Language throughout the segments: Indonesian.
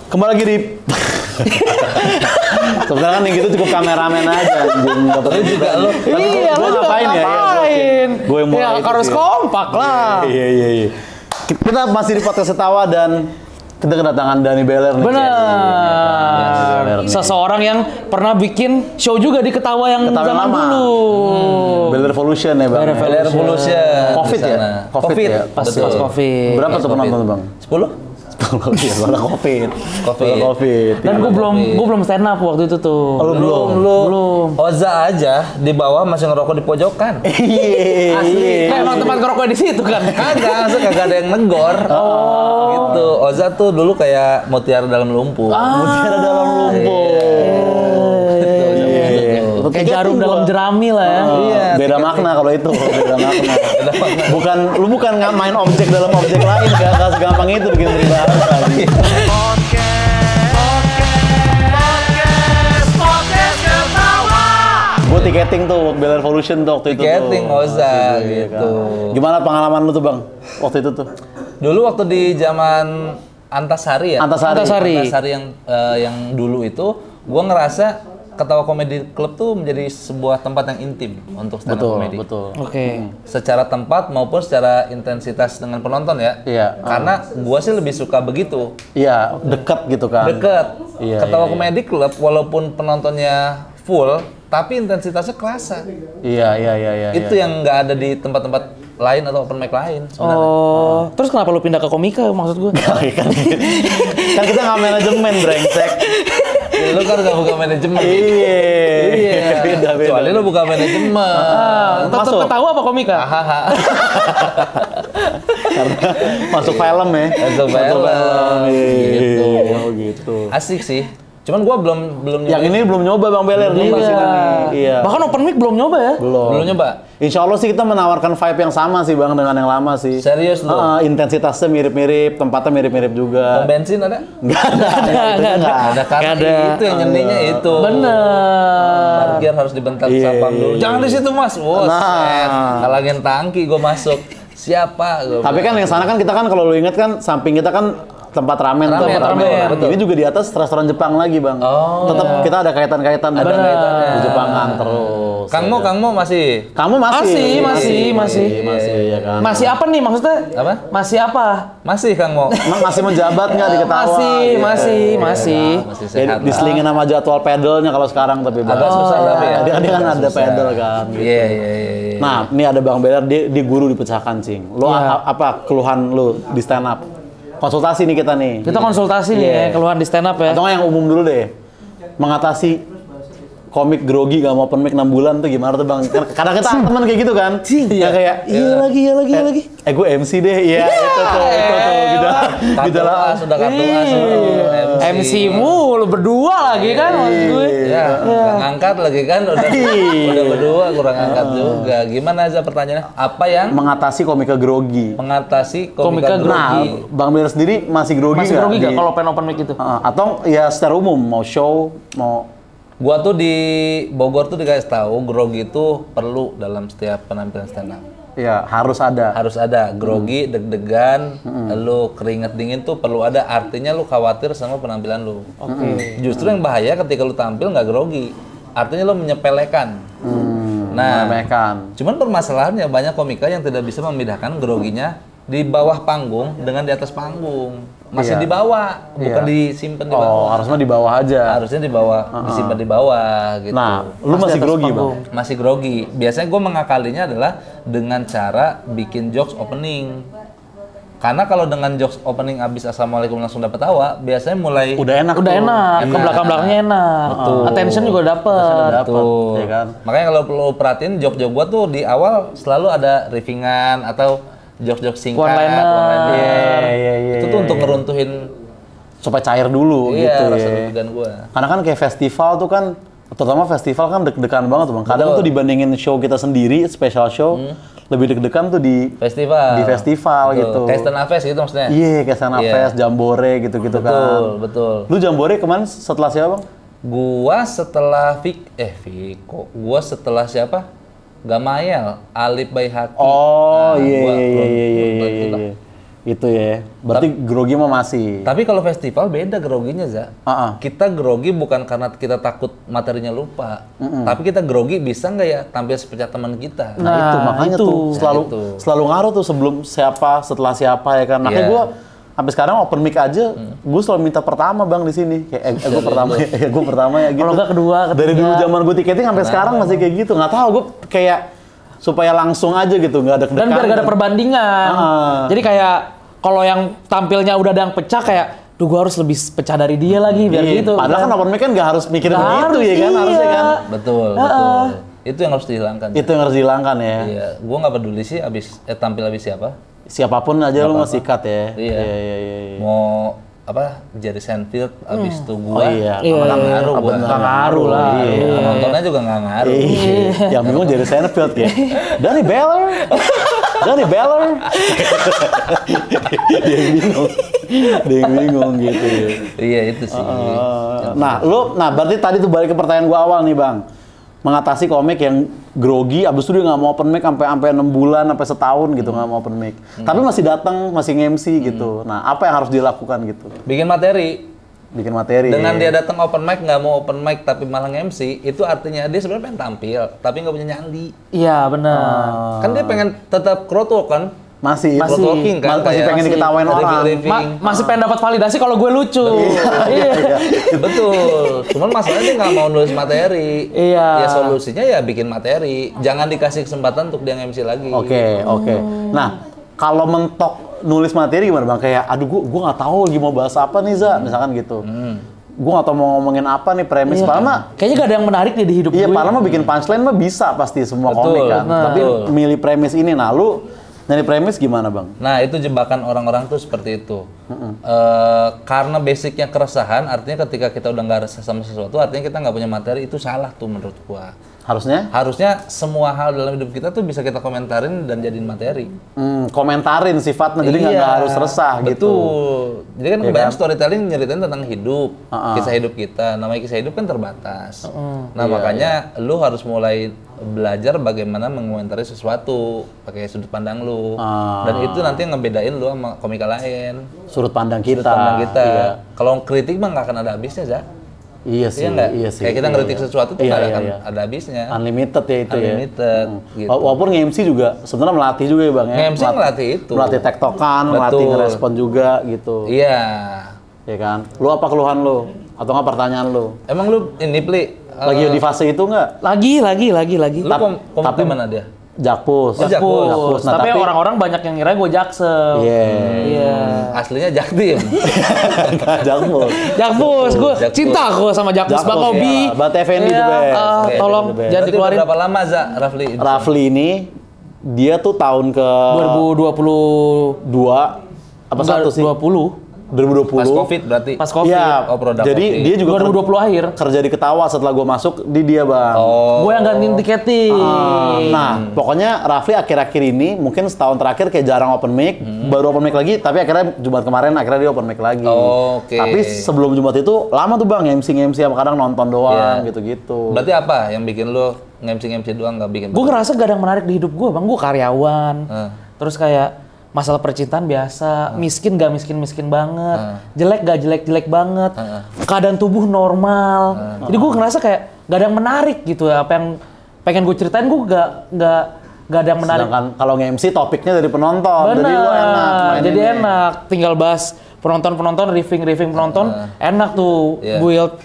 Kembali lagi di sebenarnya kan yang gitu cukup kameramen aja anjing. Lu juga lu. Iya, lu juga ngapain ya? Gue yang mulai ya, itu harus sih. kompak lah. Iya. Kita masih di podcast Setawa dan kita kedatangan Dani Beler nih. Benar. Seseorang yang pernah bikin show juga di Ketawa yang Ketawa zaman lama. dulu. Beler Revolution ya, Bang. Beler Revolution. Covid di ya? sana. Covid ya? Pas Betul. Covid. Berapa tuh penonton tuh, Bang? 10? Iya, karena Covid. Covid. Dan gue belum stand up waktu itu tuh. Oh, Belum. Oza aja di bawah masih ngerokok di pojokan. Iya. Asli. Nah, emang tempat ngerokok di situ kan. Kagak, maksudnya kagak ada yang negor. Gitu. Oza tuh dulu kayak mutiara dalam lumpur. Mutiara dalam lumpur. Kayak jarum dalam jerami lah ya. Iya. Beda makna kalau itu, beda makna. Lu bukan main objek dalam objek lain, gak segampang itu bikin peribahasa. Gue tiketing tuh Beler Revolution tuh waktu itu tuh. Tiketing Oza Iya gitu. kan. Gimana pengalaman lu tuh, Bang? Waktu itu tuh. Dulu waktu di zaman Antasari ya. Antasari. Antasari yang dulu itu, gua ngerasa Ketawa Komedi Club tuh menjadi sebuah tempat yang intim untuk stand up comedy. Betul. Oke. Secara tempat maupun secara intensitas dengan penonton ya. Iya. Karena gua sih lebih suka begitu. Iya, dekat gitu kan. Deket. Iya, Ketawa iya, Komedi Club walaupun penontonnya full, tapi intensitasnya kerasa. Iya. Itu yang nggak ada di tempat-tempat lain atau open mic lain sebenarnya. Oh, terus kenapa lu pindah ke komika maksud gue? kan kita nggak manajemen, brengsek. Ya, lu kan nggak buka manajemen. Iya. Beda. Kecuali lu buka manajemen. Tetap Masuk. ketawa apa komika? Hahaha. Karena masuk film ya. Masuk film. Gitu. Gitu. Oh gitu. Asik sih. Cuman gua belum Yang ini belum nyoba Bang Beler nih masih ini. Iya. Bahkan open mic belum nyoba ya? belum nyoba. Insya Allah sih kita menawarkan vibe yang sama sih Bang dengan yang lama sih. Serius lu? Intensitasnya mirip-mirip, tempatnya mirip-mirip juga. Pom bensin ada? Nggak ada. Ada karena Nggak ada. itu yang nyeninya itu. Bener. Parkir harus dibentak Iya, sapam dulu. iya, Jangan di situ Mas. Wos. Nah. Halangin tangki gua masuk. Siapa? Gua Tapi kan yang sana kan kita kan kalau lu inget kan samping kita kan tempat ramen tuh. Ramen, betul. Ini juga di atas restoran Jepang lagi Bang. Oh. Tetap kita ada kaitan-kaitan Ada dengan kaitannya. di Jepangan terus. Kang Mo masih. Kamu masih Masih. ya kan. Masih apa nih maksudnya? Apa? Masih apa? Masih Kang Mo. Masih menjabat nggak di Ketawa? Masih. Masih Ya, sehat. diselingin sama jadwal pedalnya kalau sekarang tapi Bang. Agak susah tapi ya. Dia kan ada Susah. pedal kan. Gitu. Iya. Nah, ini ada Bang Beler, dia guru dipecahkan, Cing. Lu apa keluhan lu di stand up? Konsultasi nih kita nih. Kita konsultasi nih ya, keluhan di stand up ya. Atau nggak yang umum dulu deh. Mengatasi komik grogi gak mau open mic 6 bulan tuh gimana tuh Bang? Kadang kita teman kayak gitu kan? Iya kayak iya lagi. Gue MC deh. Iya, itu tuh gitu. Kartu as, udah kartu as. MC lu berdua lagi kan maksud gue. Ya, nggak ngangkat lagi kan udah berdua kurang angkat juga. Gimana aja pertanyaannya? Apa yang Mengatasi komika grogi. mengatasi Komika komika Nah, grogi? Bang Beler sendiri masih grogi Masih nggak grogi gak di- kalau pengen open mic itu? Atau ya secara umum mau show mau Gua tuh di Bogor tuh dikasih tahu grogi itu perlu dalam setiap penampilan stand up. ya harus ada. Harus ada grogi, deg-degan, lu keringet dingin tuh perlu ada. Artinya lu khawatir sama penampilan lu. Oke. Justru yang bahaya ketika lu tampil nggak grogi. Artinya lu menyepelekan. Nah, Meremehkan. cuman permasalahannya banyak komika yang tidak bisa membedakan groginya di bawah panggung dengan di atas panggung. Masih Iya. di bawah, bukan Iya. disimpan di Oh, bawah. harusnya di bawah aja. Harusnya di bawah, disimpan di bawah gitu. Nah, lu masih grogi, Bang? Masih grogi. Biasanya gue mengakalinya adalah dengan cara bikin jokes opening. Karena kalau dengan jokes opening abis assalamualaikum langsung dapat tawa, biasanya mulai Udah enak. Udah tuh. enak, ke belakang-belakangnya enak. Betul. Attention juga dapet. Dapet, tuh. ya kan? Makanya kalau lo perhatiin jok-jok gua tuh di awal selalu ada riffingan atau jok-jok singkat, One-liner. Iya. Itu tuh untuk ngeruntuhin Supaya cair dulu gitu rasa ya. deg-degan gua. Karena kan kayak festival tuh kan, terutama festival kan deg-degan banget tuh Bang. Kadang Betul. tuh dibandingin show kita sendiri, special show, lebih deg-degan tuh di Festival. festival Betul. gitu. Kayak Stand Up Fest gitu maksudnya. Iya, kayak Sana Iya. Fest, Jambore gitu-gitu kan. Betul. Lu Jambore kemarin setelah siapa Bang? Gua setelah Viko. Gua setelah siapa? Gamayel, Alif Baihaqi. Oh, Nah, iya gua iya belum- iya belum iya ikut lah. iya. Itu ya. Berarti grogi mah masih. Tapi kalau festival beda groginya, Za. Kita grogi bukan karena kita takut materinya lupa, tapi kita grogi bisa nggak ya tampil seperti teman kita. Nah, itu makanya itu. tuh selalu ngaruh tuh sebelum siapa, setelah siapa ya kan. Makanya gue sampai sekarang open mic aja, gue selalu minta pertama bang di sini. Kayak gue pertama ya, gue pertama ya gitu. Kalau nggak kedua, ketiga. Dari dulu zaman gue tiketing sampai sekarang masih kayak gitu. Nggak tahu gue kayak supaya langsung aja gitu, nggak ada kedekan. Dan biar gak ada perbandingan. Jadi kayak kalau yang tampilnya udah ada yang pecah kayak, duh gue harus lebih pecah dari dia lagi biar gitu. Padahal kan open mic kan nggak harus mikirin Nggak begitu harus, ya kan, harusnya kan. Betul. Itu yang harus dihilangkan. Itu yang harus dihilangkan ya. Iya, gue nggak peduli sih tampil abis siapa. Siapapun aja lu mau sikat ya. Iya. Mau apa Jerry Seinfeld abis itu gua. Oh iya. Nggak ngaruh gua. Nggak ngaruh lah. Nontonnya juga nggak ngaruh. Yang bingung Jerry Seinfeld ya. Danny Beller. Dia yang bingung gitu ya. Iya itu sih. Nah berarti tadi tuh balik ke pertanyaan gua awal nih bang. Mengatasi komik yang grogi, abis itu dia nggak mau open mic sampai 6 bulan, sampai setahun gitu nggak mau open mic. Tapi masih datang, masih nge-MC gitu. Nah, apa yang harus dilakukan gitu? Bikin materi. Dengan dia datang open mic nggak mau open mic tapi malah nge-MC, itu artinya dia sebenarnya pengen tampil, tapi nggak punya nyandi. Iya benar. Kan dia pengen tetap crowdwork kan? Masih crowdworking kan? masih pengen diketawain orang. Masih pengen dapat validasi kalau gue lucu. Iya. Betul. Cuman masalahnya dia nggak mau nulis materi. Iya. Ya solusinya ya bikin materi. Jangan dikasih kesempatan untuk dia nge-MC lagi. Oke. Nah, kalau mentok nulis materi gimana bang? Kayak, aduh gue nggak tahu lagi mau bahas apa nih Za, misalkan gitu. Gue nggak tahu mau ngomongin apa nih premis. Padahal kayaknya gak ada yang menarik nih di hidup gue. Iya, padahal mah bikin punchline mah bisa pasti semua komik kan. Tapi milih premis ini, nah lu nyari premis gimana bang? Nah itu jebakan orang-orang tuh seperti itu. Karena basicnya keresahan, artinya ketika kita udah nggak resah sama sesuatu, artinya kita nggak punya materi, itu salah tuh menurut gua. Harusnya semua hal dalam hidup kita tuh bisa kita komentarin dan jadiin materi. Komentarin sifatnya, jadi nggak harus resah gitu. Betul. Jadi kan kebanyakan storytelling nyeritain tentang hidup, kisah hidup kita. Namanya kisah hidup kan terbatas. Makanya lu harus mulai belajar bagaimana mengomentari sesuatu pakai sudut pandang lu. Dan itu nanti yang ngebedain lu sama komika lain. Sudut pandang kita. Iya. Kalau kritik mah nggak akan ada habisnya, Za. Iya sih. Kayak kita ngeritik sesuatu tuh nggak akan ada habisnya. Unlimited ya itu Unlimited, gitu. Walaupun nge-MC juga sebenarnya melatih juga ya bang ya. Nge-MC melatih itu. Melatih tektokan, melatih ngerespon juga gitu. Iya. Ya kan. Lu apa keluhan lu? Atau nggak pertanyaan lu? Emang lu ini Pli? Lagi di fase itu nggak? Lagi. Lu tapi mana dia? Jakpus. Jakpus. Nah, tapi orang-orang banyak yang ngira gue Jaksel. Iya. Aslinya Jaktim. Jakpus. Gue cinta gue sama Jakpus. Bang Obi. Bang Effendi juga. Tolong jangan dikeluarin. Berapa lama Za Rafli? Rafli ini dia tuh tahun ke 2022 apa satu sih? 2020. Pas Covid berarti? Pas Covid. Iya. Jadi dia juga 2020 akhir. Kerja di Ketawa setelah gue masuk di dia bang. Gue yang gantiin tiketing. Nah, pokoknya Rafli akhir-akhir ini mungkin setahun terakhir kayak jarang open mic, baru open mic lagi. Tapi akhirnya Jumat kemarin akhirnya dia open mic lagi. Tapi sebelum Jumat itu lama tuh bang MC sama kadang nonton doang gitu-gitu. Berarti apa yang bikin lu MC doang nggak bikin? Gue ngerasa gak ada yang menarik di hidup gue bang. Gue karyawan. Terus kayak masalah percintaan biasa, miskin gak miskin banget, jelek gak jelek banget, keadaan tubuh normal. Jadi gue ngerasa kayak gak ada yang menarik gitu ya. Apa yang pengen gue ceritain gue gak ada yang menarik. Sedangkan kalau nge-MC topiknya dari penonton, bener. jadi lu enak. Jadi enak, tinggal bahas penonton, riffing penonton, enak tuh build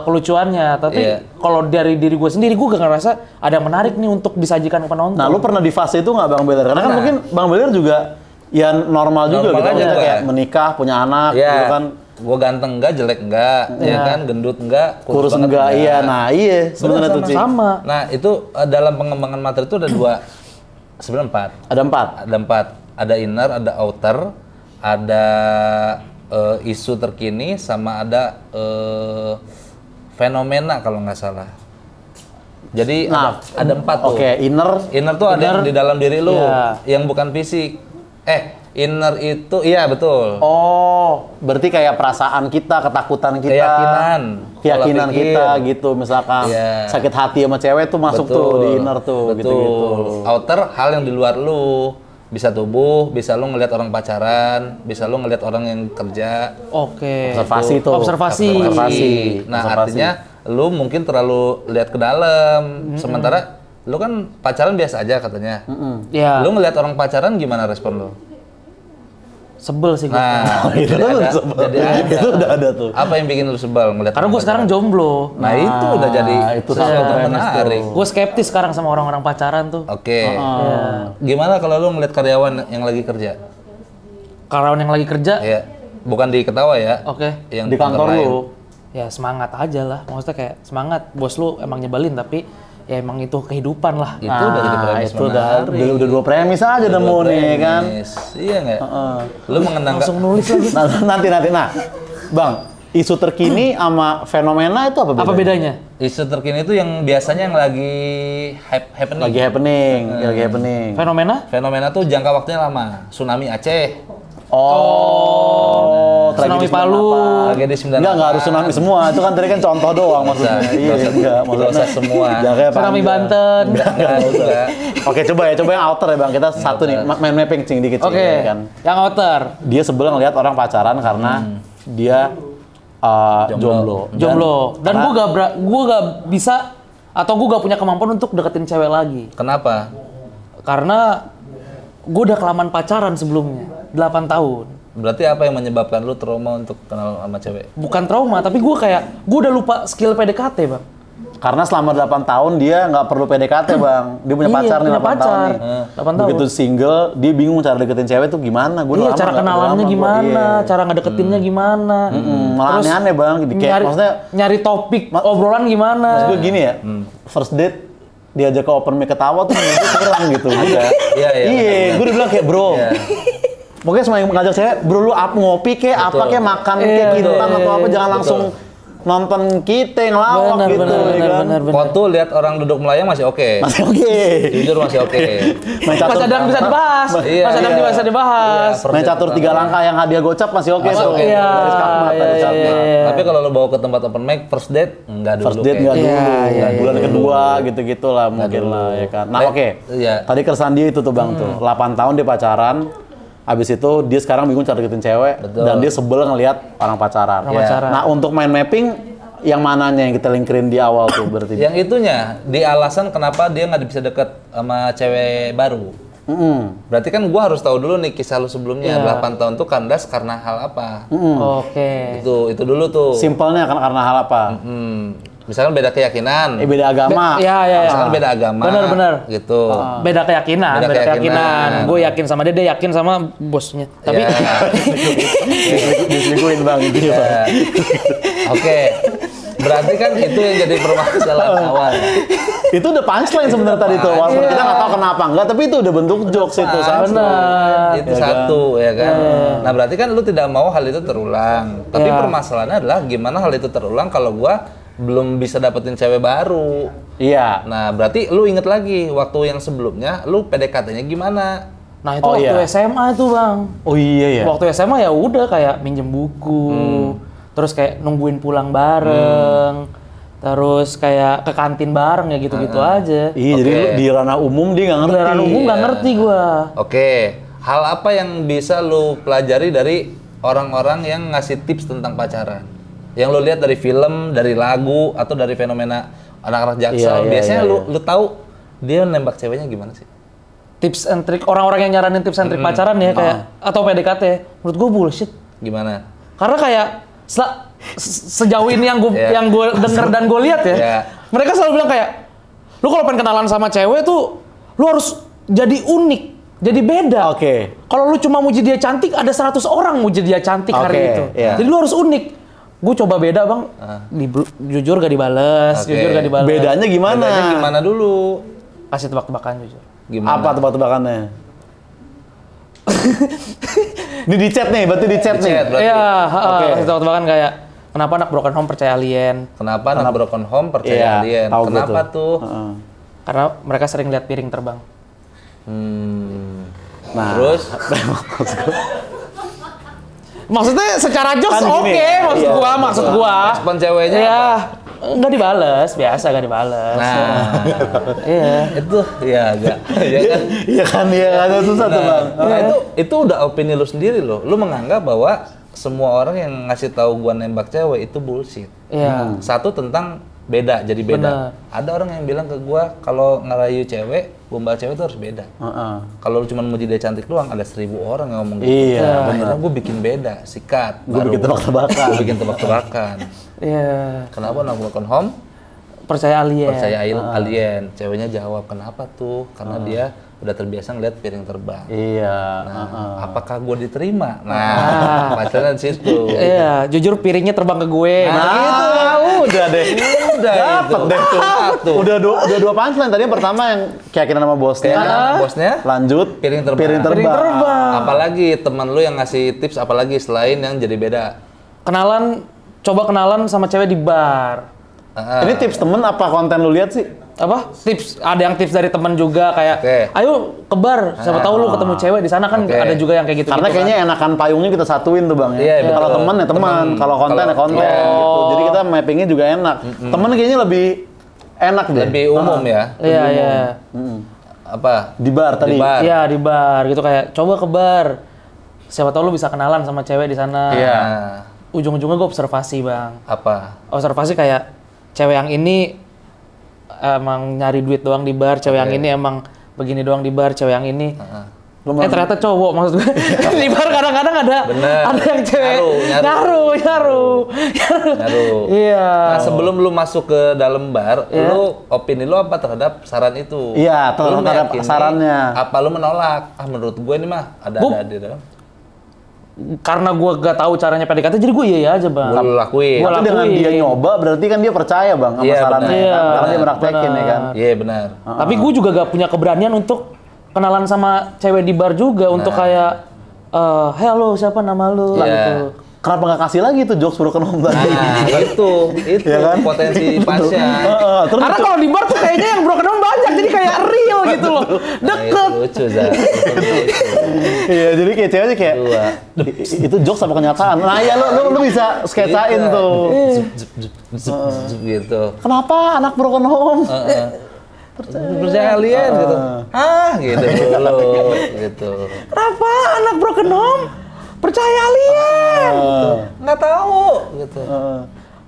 kelucuannya. Tapi kalau dari diri gue sendiri, gue gak ngerasa ada yang menarik nih untuk disajikan ke penonton. Nah, lu pernah di fase itu nggak Bang Beler? Karena kan mungkin Bang Beler juga ya normal juga gitu. Aja, kayak menikah, punya anak gitu kan. Gue ganteng enggak, jelek enggak, ya kan, gendut enggak, kurus enggak, iya. Nah, iya sebenarnya tuh, Ci. Sama. Nah, itu dalam pengembangan materi itu ada sebenarnya 4. Ada 4. Ada inner, ada outer, ada isu terkini, sama ada fenomena kalau nggak salah. Jadi ada 4 tuh. Oke, inner tuh ada di dalam diri lu yang bukan fisik. Inner itu iya betul. Oh, berarti kayak perasaan kita, ketakutan kita, keyakinan kita gitu. Misalkan sakit hati sama cewek tuh masuk tuh di inner tuh gitu-gitu. Outer hal yang di luar lu. Bisa tubuh, bisa lu ngelihat orang pacaran, bisa lu ngelihat orang yang kerja. Oke. Observasi itu. Observasi. Nah, Observasi. artinya lu mungkin terlalu lihat ke dalam. Sementara lu kan pacaran biasa aja katanya. Ya. Lu ngelihat orang pacaran gimana respon lu? Sebel sih gue. Nah, itu jadi ada. sebel. Jadi ada. Itu udah ada tuh. Apa yang bikin lu sebel ngelihat? Karena gue sekarang jomblo. Nah, itu udah jadi itu sesuatu salah yang menarik. Gue skeptis sekarang sama orang-orang pacaran tuh. Oke. Gimana kalau lu ngelihat karyawan yang lagi kerja? Karyawan yang lagi kerja, Ya, bukan di Ketawa ya. oke. Yang Di kantor lain. lu. Ya semangat aja lah. Maksudnya kayak semangat. Bos lu emang nyebelin tapi ya emang itu kehidupan lah. Itu udah jadi premis itu menarik. udah dua premis aja nemu nih kan. Premis. Iya nggak? Lu mengenang Langsung nulis lagi. Nanti. Nah, Bang, isu terkini sama fenomena itu apa bedanya? Apa bedanya? isu terkini itu yang biasanya yang lagi happening. Lagi happening. Fenomena? Fenomena tuh jangka waktunya lama. Tsunami Aceh. Tsunami tragedi Palu. 98. Tragedi 98. Enggak harus tsunami semua. Itu kan tadi kan contoh doang maksudnya. Iya, enggak. Nggak usah semua. Jangkanya Tsunami panjang. Banten. Enggak. Oke, coba yang outer ya Bang. Kita satu nih, main mapping cing dikit Oke. ya kan. Yang outer. Dia sebel ngelihat orang pacaran karena dia jomblo. Dan gue gak bisa atau gue gak punya kemampuan untuk deketin cewek lagi. Kenapa? Karena gue udah kelamaan pacaran sebelumnya. 8 tahun. Berarti apa yang menyebabkan lu trauma untuk kenal sama cewek? Bukan trauma, tapi gue udah lupa skill PDKT, Bang. Karena selama 8 tahun dia nggak perlu PDKT Bang. Dia punya Iya, pacar nih punya 8 tahun pacar. nih. 8 tahun. Begitu single, dia bingung cara deketin cewek tuh gimana. Gua Iya, lama cara nggak- kenalannya lama gua, gimana, iya. cara ngedeketinnya gimana. Malah Terus aneh-aneh Bang. Kayak maksudnya nyari topik obrolan gimana. maksud gue gini ya. First date diajak ke open mic ketawa tuh menurut gue kurang gitu. Iya, iya. Iya, gue udah bilang kayak bro. Iya. Pokoknya semua yang ngajak cewek, bro lu ngopi kayak apa kayak makan kayak Iya, kintan atau apa, jangan betul. langsung nonton kita ngelawak gitu ya kan. benar. Kau tuh lihat orang duduk melayang masih oke. Masih oke. Jujur masih oke. Main Pas catur, ada yang bisa dibahas. Iya, Pas ada yang iya. bisa dibahas. Iya, main catur 3 langkah yang hadiah gocap masih oke Masih tuh. oke. Iya, Dari skakmat, dari iya, skakmat. iya. Tapi kalau lo bawa ke tempat open mic first date enggak dulu. First date nggak kayak. dulu, Iya, iya, bulan iya. kedua gitu-gitu lah mungkin lah ya kan. Nah oke, Iya. tadi keresahan dia itu tuh Bang tuh, 8 tahun dia pacaran, abis itu dia sekarang bingung cara deketin cewek, Betul. dan dia sebel ngelihat orang pacaran. Orang pacaran. Nah untuk main mapping, yang mananya yang kita lingkirin di awal tuh berarti? Yang itunya di alasan kenapa dia nggak bisa deket sama cewek baru. Berarti kan gua harus tahu dulu nih kisah lu sebelumnya. Iya. 8 tahun tuh kandas karena hal apa? Oke. Itu dulu tuh. Simpelnya karena hal apa? Misalkan beda keyakinan. Beda agama. Iya. Misalkan beda agama. Benar. Gitu. Beda keyakinan, Beda beda keyakinan. keyakinan. Gue yakin sama dia yakin sama bosnya. Tapi Ya. Diselingkuhin Bang gitu ya Bang. Ya. Oke. Berarti kan itu yang jadi permasalahan awal. Itu udah punchline sebenarnya tadi tuh, walaupun kita nggak tahu kenapa enggak, tapi itu udah bentuk jokes itu. benar. Itu Ya satu ya kan. Nah, berarti kan lu tidak mau hal itu terulang. Tapi Iya. permasalahannya adalah gimana hal itu terulang kalau gua belum bisa dapetin cewek baru. Iya. Nah, berarti lu inget lagi waktu yang sebelumnya lu PDKT-nya gimana? Nah, itu Oh, waktu iya. SMA tuh, Bang. Oh iya ya. Waktu SMA ya udah kayak minjem buku. Terus kayak nungguin pulang bareng. Terus kayak ke kantin bareng ya gitu-gitu aja. Iya, jadi lu di ranah umum dia nggak ngerti. Kendaraan umum nggak ngerti gua. Oke, hal apa yang bisa lu pelajari dari orang-orang yang ngasih tips tentang pacaran? Yang lu lihat dari film, dari lagu, atau dari fenomena anak-anak Jaksel? Iya, Biasanya iya. lu tahu dia nembak ceweknya gimana sih? Tips and trick orang-orang yang nyaranin tips and trick pacaran ya kayak atau PDKT. Menurut gua bullshit. Gimana? Karena kayak sejauh ini yang gue Iya. denger dan gue lihat ya, Iya. mereka selalu bilang kayak, lu kalau pengen kenalan sama cewek tuh, lu harus jadi unik, jadi beda. Oke. Kalau lu cuma muji dia cantik, ada 100 orang muji dia cantik hari Oke, itu. iya. Jadi lu harus unik. Gue coba beda Bang, jujur gak dibales, Oke. jujur gak dibales. Bedanya gimana? Bedanya gimana dulu? Kasih tebak-tebakan jujur. Gimana? Apa tebak-tebakannya? Ini di chat nih, berarti di chat Di nih. chat, berarti. Iya, Oke. kasih tebak-tebakan kayak, kenapa anak broken home percaya alien? Kenapa anak broken home Iya, percaya alien? tahu gue Kenapa tuh? Heeh. Karena mereka sering lihat piring terbang. Nah, Terus? Maksudnya secara jokes Kan gini, oke, maksud iya, gua. Respon ceweknya Iya. apa? Nggak dibales, biasa nggak dibales. Nah, Iya. itu ya agak, ya kan? Iya kan, ada susah tuh bang. Nah, itu udah opini lu sendiri loh. Lu menganggap bahwa semua orang yang ngasih tahu gua nembak cewek itu bullshit. Iya. Satu tentang beda, jadi beda. Bener. Ada orang yang bilang ke gua kalau ngerayu cewek, gombal cewek itu harus beda. Kalau lu cuma muji dia cantik doang, ada 1000 orang yang ngomong gitu. Iya, Akhirnya gua bikin beda, sikat. Gue bikin tebak-tebakan. Gua bikin tebak-tebakan. Iya. Kenapa nak broken home? Percaya alien. Percaya alien. Ceweknya jawab, kenapa tuh? Karena dia udah terbiasa ngeliat piring terbang. Iya. Nah, apakah gue diterima? Nah, pacaran di situ. Iya, jujur piringnya terbang ke gue. Gitu. Udah deh. Udah Dapet deh tuh. Udah dua punchline. Tadi yang pertama yang keyakinan sama bosnya. Bosnya Lanjut piring terbang. Piring terbang. Apalagi teman lu yang ngasih tips apalagi selain yang jadi beda. Coba kenalan sama cewek di bar. Ini tips temen apa konten lu lihat sih? Apa? Tips, ada yang tips dari teman juga kayak, ayo ke bar, siapa tahu lu ketemu cewek di sana kan ada juga yang kayak gitu. Karena kayaknya enakan payungnya kita satuin tuh bang ya. Iya, Kalau temen ya teman, kalau konten ya konten. Gitu. Jadi kita mappingnya juga enak. Temen kayaknya lebih enak deh. Lebih umum ya. Iya, iya. Apa? Di bar tadi. Iya, di bar gitu kayak coba ke bar. Siapa tahu lu bisa kenalan sama cewek di sana. Iya. Ujung-ujungnya gue observasi, Bang. Apa? Observasi kayak cewek yang ini emang nyari duit doang di bar, cewek yang ini emang begini doang di bar, cewek yang ini. Ternyata cowok maksud gue. Di bar kadang-kadang ada yang cewek nyaru. Iya. Nah, sebelum lu masuk ke dalam bar, lu opini lu apa terhadap saran itu? Iya, terhadap sarannya. Apa lu menolak? Menurut gue ini mah ada di dalam. Karena gue gak tahu caranya PDKT, jadi gue iya aja bang. Gue lakuin. Tapi dengan dia nyoba, berarti kan dia percaya bang sama sarannya. Karena dia meraktekin ya kan. Iya benar. Tapi gue juga gak punya keberanian untuk kenalan sama cewek di bar juga untuk kayak, halo siapa nama lu gitu. Kenapa nggak kasih lagi tuh jokes broken home tadi? Nah, itu ya kan? Potensi pasnya. Karena kalau di bar tuh kayaknya yang broken home banyak, jadi kayak real gitu loh, deket. Lucu Zah. Iya, jadi kayak ceweknya kayak itu jokes apa kenyataan? Nah ya lu bisa sketsain tuh. Gitu. Kenapa anak broken home? Percaya alien gitu. Gitu dulu gitu. Kenapa anak broken home percaya alien? Nggak tahu gitu.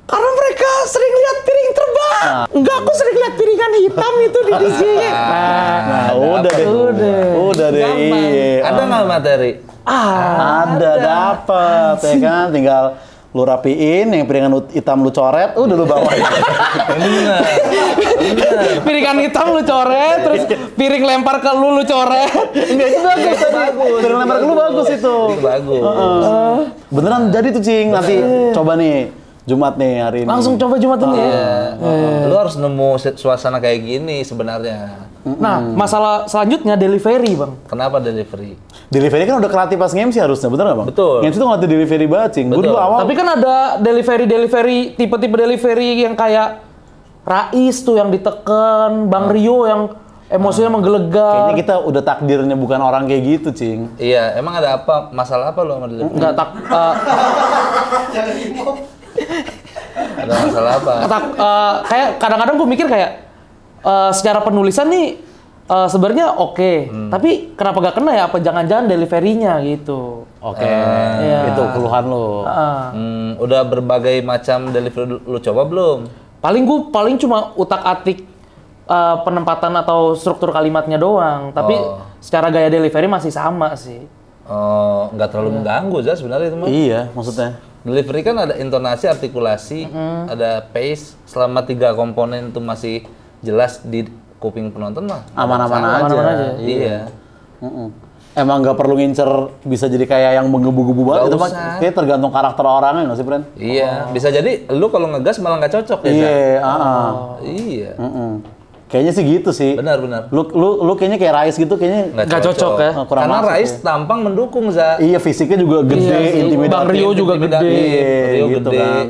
Karena mereka sering lihat piring terbang. Enggak, aku sering lihat piringan hitam itu di DJ. Nah, udah deh. Iya. Ada nggak materi? Ada, dapet ya kan. Tinggal lu rapiin, yang piringan hitam lu coret, udah lu bawain. Bener. Piringan hitam lu coret, terus piring lempar ke lu coret. Enggak, itu bagus tadi. Piring lempar ke lu bagus itu. Itu bagus. Beneran jadi tuh Cing, nanti coba nih. Jumat nih hari ini. Langsung coba Jumat ini ya. Lu harus nemu suasana kayak gini sebenarnya. Nah, masalah selanjutnya delivery, Bang. Kenapa delivery? Delivery kan udah kelatih pas nge-MC harusnya, bener nggak Bang? Betul. Nge-MC tuh ngelatih delivery banget, Cing. Gue dulu awal. Tapi kan ada tipe-tipe delivery yang kayak Rais tuh yang diteken, Bang Rio yang emosinya menggelegar. Kayaknya kita udah takdirnya bukan orang kayak gitu, Cing. Iya, emang ada apa? Masalah apa lu sama delivery? Enggak Ada masalah apa? Kayak kadang-kadang gue mikir kayak secara penulisan nih sebenarnya oke. Tapi kenapa gak kena ya? Apa jangan-jangan deliverynya gitu? Oke. Itu keluhan lo. Udah berbagai macam delivery lu coba belum? Paling cuma utak-atik penempatan atau struktur kalimatnya doang. Tapi secara gaya delivery masih sama sih. Nggak terlalu mengganggu Zah sebenarnya itu mah. Iya, maksudnya. Delivery kan ada intonasi, artikulasi, ada pace. Selama 3 komponen itu masih jelas di kuping penonton mah. Aman-aman aja. Iya. Emang nggak perlu ngincer bisa jadi kayak yang menggebu-gebu banget. Itu mah kayak tergantung karakter orangnya nggak sih, Pren? Iya. Bisa jadi lu kalau ngegas malah nggak cocok ya. Iya. Kayaknya sih gitu sih. Benar. Lu kayaknya kayak Rais gitu kayaknya nggak cocok ya. Karena Rais tampang mendukung Za. Iya, fisiknya juga gede, intimidatif. Bang Rio juga gede. Rio gitu gede. kan.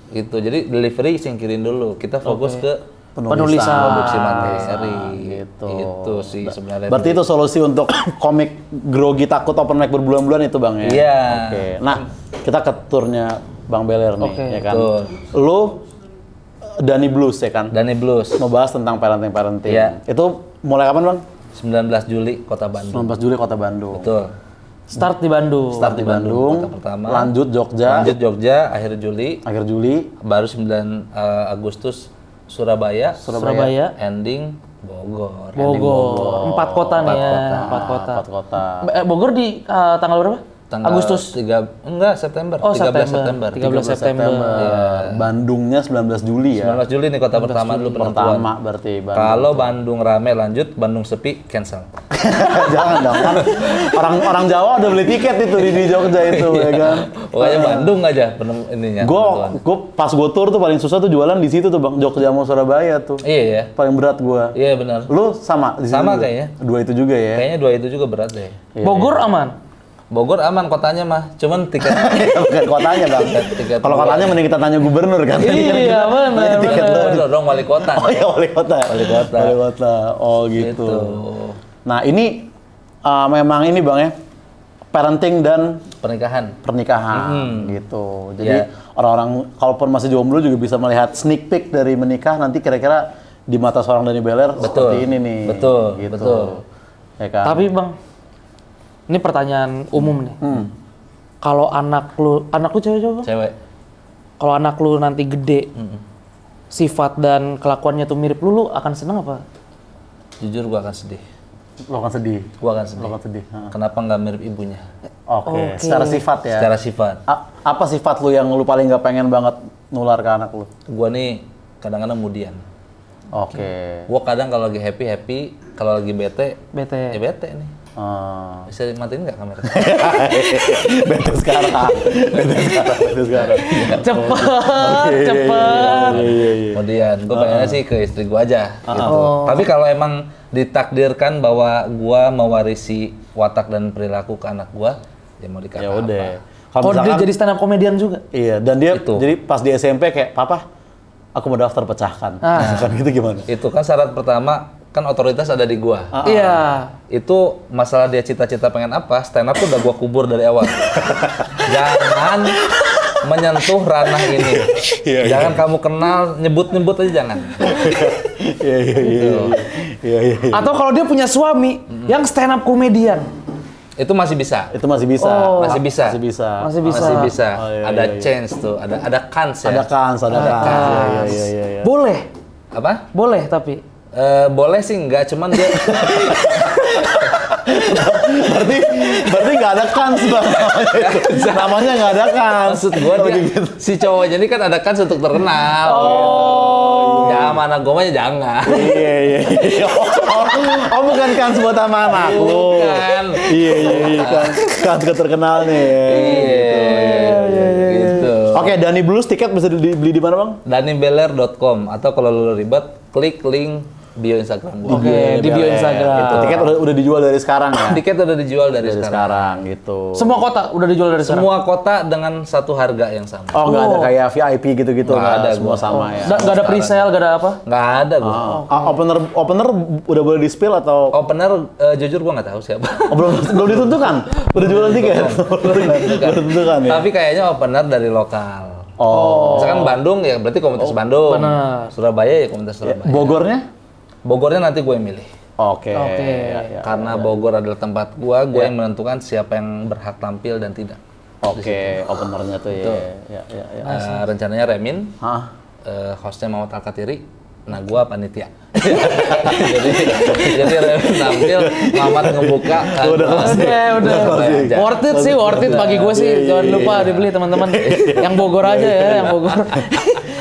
Gitu. Jadi delivery singkirin dulu. Kita fokus ke penulisan, produksi materi. Gitu. Itu sih sebenarnya. Berarti itu solusi untuk komik grogi takut open mic berbulan-bulan itu, Bang ya. Iya. Oke. Nah, kita ke turnya Bang Beler nih, ya kan. Betul. Lu Dani Blues ya kan? Dani Blues. Ngebahas tentang parenting. Iya. Itu mulai kapan Bang? 19 Juli Kota Bandung. 19 Juli Kota Bandung. Betul. Start di Bandung. Start di Bandung. Kota pertama. Lanjut Jogja. Lanjut Jogja akhir Juli. Akhir Juli. Baru 9 Agustus Surabaya. Ending Bogor. Empat kota nih ya. Empat kota. Bogor di tanggal berapa? Agustus. September. Oh, 13 September. September. 13 September. Ya. Bandungnya 19 Juli ya. 19 Juli nih kota pertama dulu penentuan. Pertama berarti Bandung. Kalau Bandung rame lanjut, Bandung sepi cancel. Jangan dong kan. Orang Jawa udah beli tiket itu di Jogja itu ya kan. Pokoknya Bandung aja ininya. Gue pas gue tour tuh paling susah tuh jualan di situ tuh Bang, Jogja sama Surabaya tuh. Iya ya. Paling berat gue. Iya benar. Lu sama di situ Sama juga? kayaknya. Dua itu juga ya. Kayaknya dua itu juga berat deh. Bogor aman. Bogor aman kotanya mah, cuman tiket Bukan kotanya Bang. Kalau kotanya mending kita tanya gubernur kan. Iya benar. Tiket dong wali kota. Oh iya wali kota. Wali kota. Oh gitu. Nah ini memang ini Bang ya, parenting dan pernikahan gitu. Jadi orang-orang kalaupun masih jomblo juga bisa melihat sneak peek dari menikah nanti kira-kira di mata seorang Dani Beler seperti ini nih. Betul. Gitu. Betul. Ya kan? Tapi Bang, ini pertanyaan umum nih. Kalau anak lu cewek coba? Cewek. Kalau anak lu nanti gede, sifat dan kelakuannya tuh mirip lu akan seneng apa? Jujur gua akan sedih. Lo akan sedih. Gua akan sedih. Lo akan sedih. Kenapa nggak mirip ibunya? Oke. Secara sifat ya. Secara sifat. Apa sifat lu yang lu paling nggak pengen banget nular ke anak lu? Gua nih kadang-kadang kemudian. Oke. Gua kadang kalau lagi happy, kalau lagi bete, Bete. ya bete nih. Bisa dimatiin nggak kamera? Bete sekarang. Cepet. Kemudian gue pengennya sih ke istri gue aja gitu. Tapi kalau emang ditakdirkan bahwa gue mewarisi watak dan perilaku ke anak gue, ya mau dikata Ya udah. apa. Oh dia jadi stand up komedian juga? Iya, dan dia Itu. jadi pas di SMP kayak, "Papa, aku mau daftar pecahkan." Kan gitu gimana? Itu kan syarat pertama, kan otoritas ada di gua. Iya. Itu masalah dia cita-cita pengen apa, stand up tuh udah gua kubur dari awal. Jangan menyentuh ranah ini. Jangan kamu kenal, nyebut-nyebut aja jangan. Iya. Gitu. Atau kalau dia punya suami yang stand up komedian. Itu masih bisa. Itu masih bisa. Masih bisa. Masih bisa. Ada chance tuh, ada kans ya. Ada kans. Iya. Boleh. Apa? Boleh tapi. Boleh sih enggak, cuman dia berarti nggak ada kans Bang. Namanya nggak ada kans. maksud gua dia, si cowoknya ini kan ada kans untuk terkenal. Ya mana gua mah jangan. Iya. Oh bukan kans buat sama anak lu. Bukan. Iya. Kans keterkenal nih. Gitu. Oke, Dani Blues tiket bisa dibeli di mana Bang? danibeler.com atau kalau lu ribet klik link bio Instagram gua. Oke, di bio Instagram. Gitu. Tiket udah dijual dari sekarang ya? Tiket udah dijual dari sekarang. Gitu. Semua kota udah dijual dari sekarang? Semua kota dengan satu harga yang sama. Oh, nggak ada kayak VIP gitu-gitu? Nggak ada, semua gua. sama ya? Nggak ada pre-sale, nggak ada apa? Nggak ada gua. Opener udah boleh di-spill atau? Opener jujur gua nggak tahu siapa. Oh, belum ditentukan? Udah jualan tiket? Belum ditentukan ya? Tapi kayaknya opener dari lokal. Oh. Misalkan Bandung ya berarti komunitas Bandung. benar. Surabaya ya komunitas Surabaya. Bogornya? Nanti gue yang milih. Oke. Karena Bogor adalah tempat gue yang menentukan siapa yang berhak tampil dan tidak. Oke, openernya tuh ya. Rencananya Remin, Hah? hostnya Muhammad Al-Katiri, nah gue panitia. jadi Remin tampil, Muhammad ngebuka. Udah. Worth it bagi gue sih. Jangan lupa dibeli teman-teman. Yang Bogor aja ya, yang Bogor.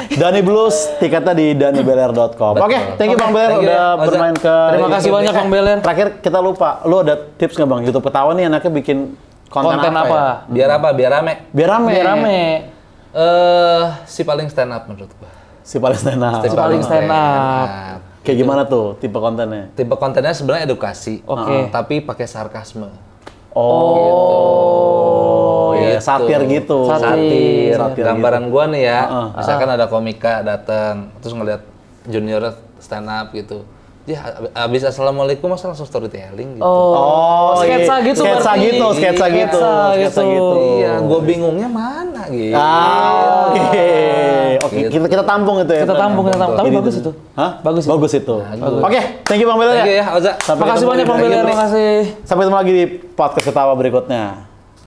Dani Blues, tiketnya di danibeler.com. Oke, thank you Bang Beler udah bermain ke. Terima kasih banyak Bang Beler. Terakhir kita lupa, lu ada tips nggak Bang? YouTube Ketawa nih anaknya bikin konten apa? Biar apa? Biar rame. Biar rame. Si paling stand up menurut gue. Si paling stand up. Kayak gimana tuh tipe kontennya? Tipe kontennya sebenarnya edukasi. Oke. Tapi pakai sarkasme. Iya, satir gitu. Satir Gambaran gua nih ya, misalkan ada komika datang, terus ngeliat junior stand up gitu. Dia abis assalamualaikum masa langsung storytelling gitu. Sketsa gitu. Sketsa gitu. Iya, gua bingungnya mana gitu. Oke. kita tampung itu ya. Kita tampung. Tapi bagus itu. Hah? Bagus itu. Bagus itu. Oke, thank you Bang Beler Thank you ya. ya, Oza. Makasih banyak Bang Beler, makasih. Sampai ketemu lagi di podcast ketawa berikutnya.